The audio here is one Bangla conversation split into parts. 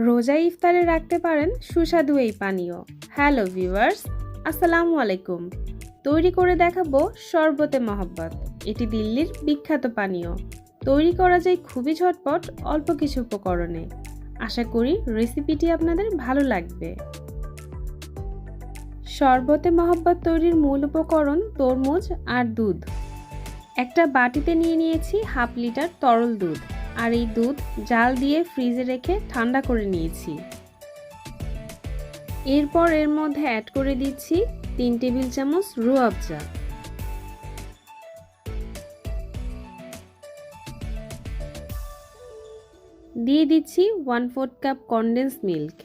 রোজায় ইফতারে রাখতে পারেন সুস্বাদু এই পানীয়। হ্যালো ভিউয়ার্স, আসসালামু আলাইকুম। তৈরি করে দেখাবো শরবতে মহব্বত। এটি দিল্লির বিখ্যাত পানীয়। তৈরি করা যায় খুবই ঝটপট, অল্প কিছু উপকরণে। আশা করি রেসিপিটি আপনাদের ভালো লাগবে। শরবতে মহব্বত তৈরির মূল উপকরণ তরমুজ আর দুধ। একটা বাটিতে নিয়ে নিয়েছি হাফ লিটার তরল দুধ, আর এই দুধ জাল দিয়ে ফ্রিজে রেখে ঠান্ডা করে নিয়েছি। এরপর এর মধ্যে অ্যাড করে দিচ্ছি 3 টেবিল চামচ রুহ আফজা, দিয়ে দিচ্ছি 1/4 কাপ কনডেন্সড মিল্ক,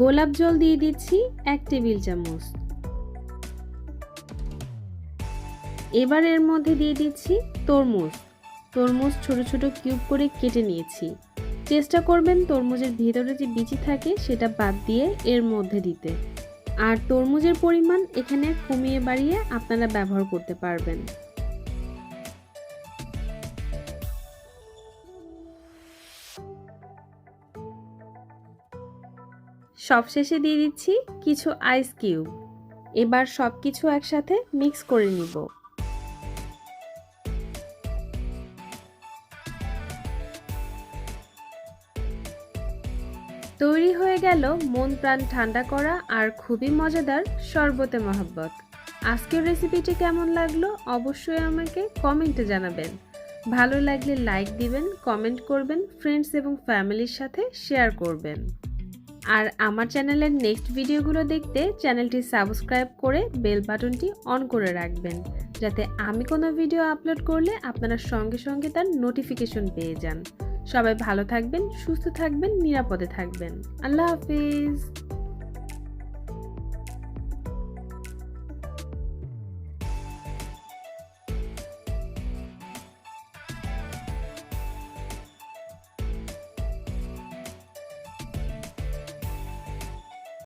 গোলাপ জল দিয়ে দিচ্ছি 1 টেবিল চামচ। এবার এর মধ্যে দিয়ে দিচ্ছি তরমুজ ছোট ছোট কিউব করে কেটে নিয়েছি। চেষ্টা করবেন তরমুজের ভিতরে যে বিচি থাকে সেটা বাদ দিয়ে এর মধ্যে দিতে। আর তরমুজের পরিমাণ এখানে কমিয়ে বাড়িয়ে আপনারা ব্যবহার করতে পারবেন। সবশেষে দিয়ে দিচ্ছি কিছু আইস কিউব। এবার সবকিছু একসাথে মিক্স করে নিব। তৈরি হয়ে গেল মন প্রাণ ঠান্ডা করা আর খুবই মজাদার শরবতে মহব্বত। আজকের রেসিপিটি কেমন লাগলো অবশ্যই আমাকে কমেন্টে জানাবেন। ভালো লাগলে লাইক দিবেন, কমেন্ট করবেন, ফ্রেন্ডস এবং ফ্যামিলির সাথে শেয়ার করবেন। আর আমার চ্যানেলের নেক্সট ভিডিওগুলো দেখতে চ্যানেলটি সাবস্ক্রাইব করে বেল বাটনটি অন করে রাখবেন, যাতে আমি কোনো ভিডিও আপলোড করলে আপনারা সঙ্গে সঙ্গে তার নোটিফিকেশন পেয়ে যান। সবাই ভালো থাকবেন, সুস্থ থাকবেন, নিরাপদে থাকবেন। আল্লাহ হাফেজ।